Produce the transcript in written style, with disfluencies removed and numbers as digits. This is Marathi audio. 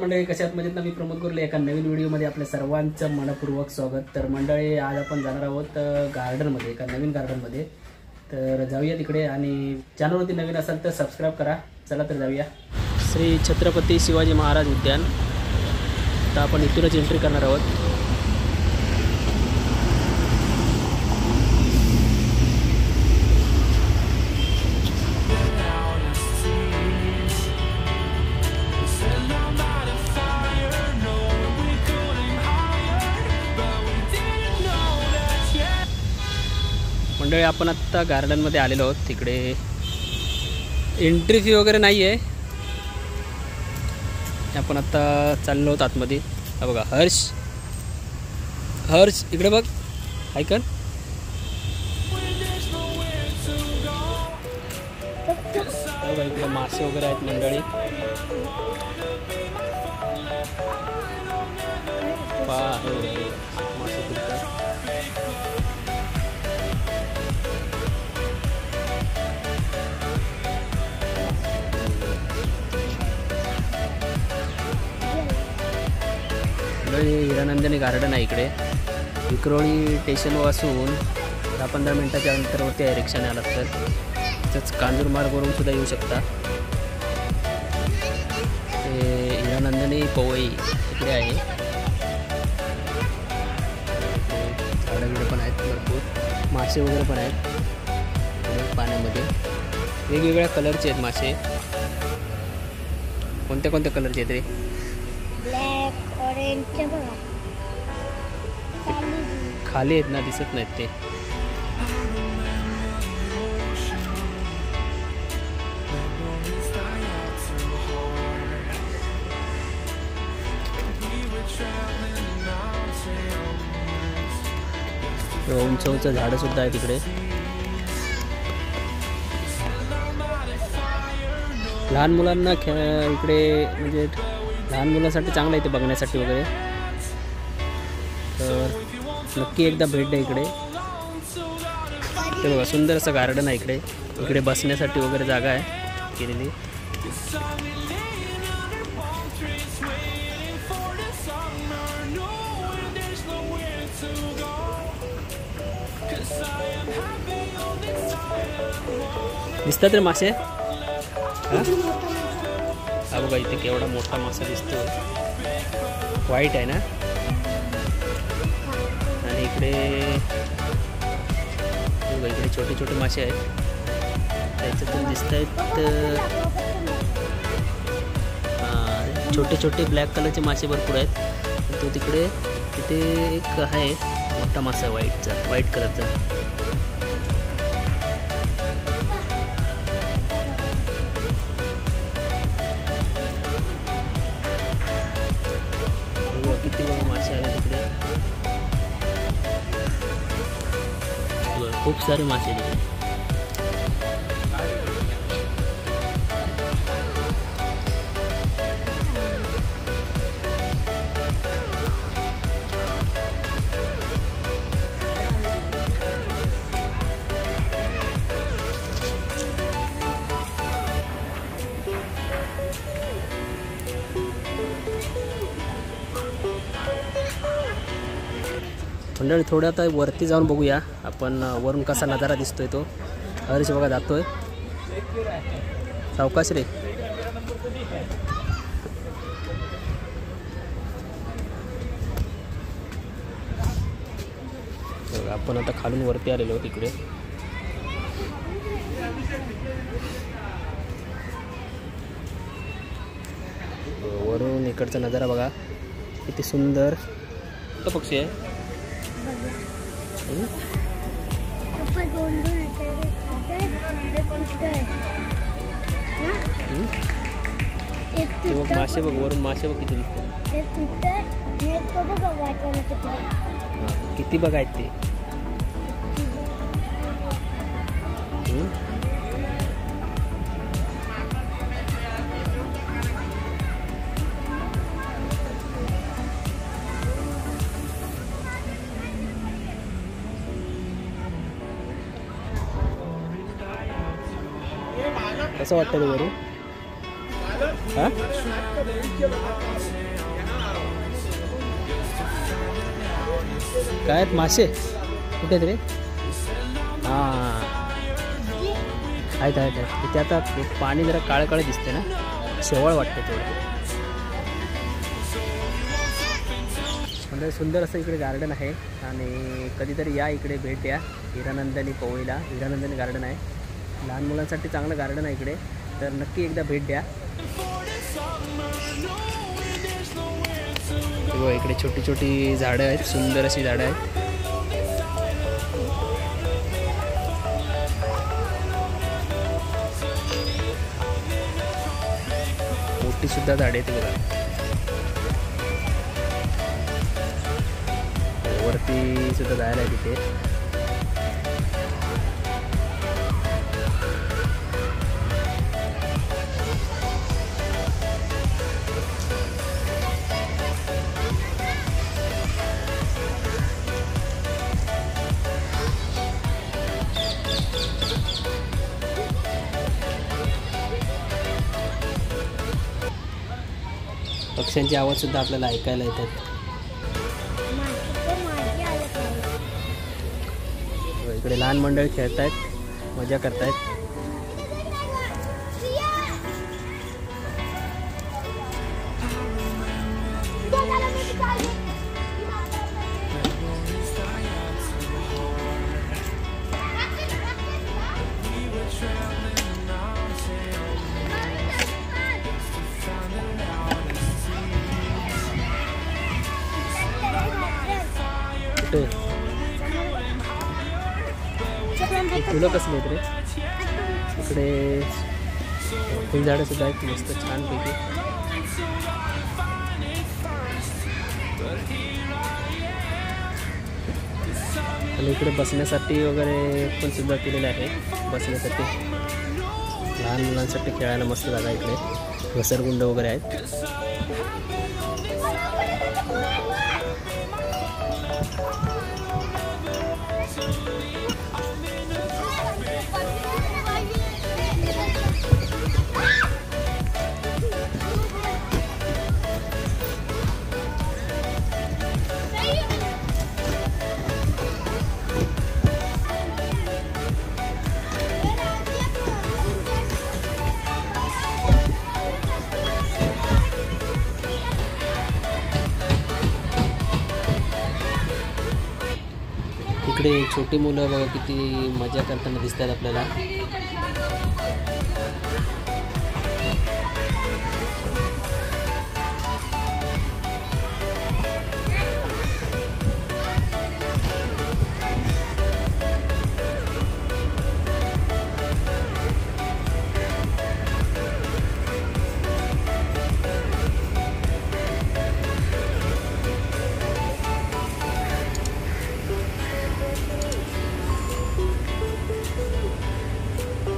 मंडळी, कशात मजेत? मी प्रमोद गुरले एका नवीन व्हिडिओमध्ये आपल्या सर्वांचं मनपूर्वक स्वागत। तर मंडळी, आज आपण जाणार आहोत गार्डनमध्ये, एका नवीन गार्डनमध्ये। तर जाऊया तिकडे, आणि चॅनलवरती नवीन असाल तर सबस्क्राईब करा। चला तर जाऊया। श्री छत्रपती शिवाजी महाराज उद्यान। तर आपण इथूनच एंट्री करणार आहोत। मंडळी, आपण आत्ता गार्डनमध्ये आलेलो आहोत। तिकडे एंट्री फी वगैरे नाही आहे। आपण आत्ता चाललो आहोत आतमध्ये। हा बघा, हर्ष इकडे बघ, ऐकन बघा, इकडे मासे वगैरे आहेत मंडळी। मासे फिरतात। हिरानंदिनी गार्डन आहे इकडे। विक्रोळी स्टेशनपासून 10-15 मिनिटाच्या अंतरावरती आहे रिक्षाने आलात तर। तसंच कांजूर मार्गवरून सुद्धा येऊ शकता। ते हिरानंदिनी पवई इकडे आहे। झाडं पण आहेत भरपूर, मासे वगैरे पण आहेत पाण्यामध्ये। वेगवेगळ्या कलरचे आहेत मासे। कोणत्या कोणत्या कलरचे आहेत रे? ब्लॅक, ऑरेंज, खाली आहेत ना, दिसत नाहीत ते। उंच उंच झाडं सुद्धा आहेत तिकडे। लहान मुलांना इकडे म्हणजे लहान मुलांसाठी चांगलं आहे ते बघण्यासाठी वगैरे। तर नक्की एकदा भेट द्या इकडे। ते बघा, सुंदर असं गार्डन आहे इकडे। इकडे बसण्यासाठी वगैरे जागा आहे केलेली। दिसतात रे मासे? हा बघा, इथे केवढा मोठा मासा दिसतो, व्हाईट आहे ना। आणि इकडे बघा, इकडे छोटे छोटे मासे आहेत, त्याच्यातून दिसत आहेत। छोटे छोटे ब्लॅक कलरचे मासे भरपूर आहेत। तो तिकडे तिथे एक आहे मोठा मासा व्हाईट कलरचा। किती मासे आहेत तिकडे, खूप सारे मासे तिकडे। मंडळी, थोडं आता वरती जाऊन बघूया आपण, वरून कसा नजारा दिसतोय तो। हर्ष बघा जातोय, सावकाश रे। आपण आता खालून वरती आलेलो आहोत इकडे। वरून इकडचा नजारा बघा, किती सुंदर। तो पक्षी आहे। मासे बघ, वरून मासे बघ किती दिसतात। किती बघ आहेत ते। कसं वाटतं रे वरून? हा? काय आहेत मासे कुठे आहेत रे? हां आहेत आहेत आहेत. तिथे आता पाणी जरा काळं काळं दिसते ना, शेवळ वाटते थोडं. म्हणजे सुंदर असं इकडे गार्डन आहे आणि कधीतरी या इकडे भेट द्या. हिरानंदिनी पवईला हिरानंदिनी गार्डन आहे. लहान मुलांसाठी चांगलं गार्डन आहे इकडे, तर नक्की एकदा भेट द्या. इकडे छोटी छोटी झाडं आहेत, सुंदर अशी झाडं आहेत. मोठी सुद्धा झाडे आहेत बघा. वरती सुद्धा जायला आहे तिथे. पक्ष्यांची आवाज सुद्धा आपल्याला ऐकायला येतात. इकडे लहान मंडळी खेळतायत, मजा करतायत. फुलं कसली आहेत रे? इकडे फुलझाडं सुद्धा आहेत मस्त छानपैकी. आणि इकडे बसण्यासाठी वगैरे पण सुद्धा केलेले आहे. बसण्यासाठी लहान मुलांसाठी खेळायला मस्त जागा इकडे, घसरगुंड वगैरे आहेत. इकडे छोटी मुलं बघा किती मजा करताना दिसतात आपल्याला.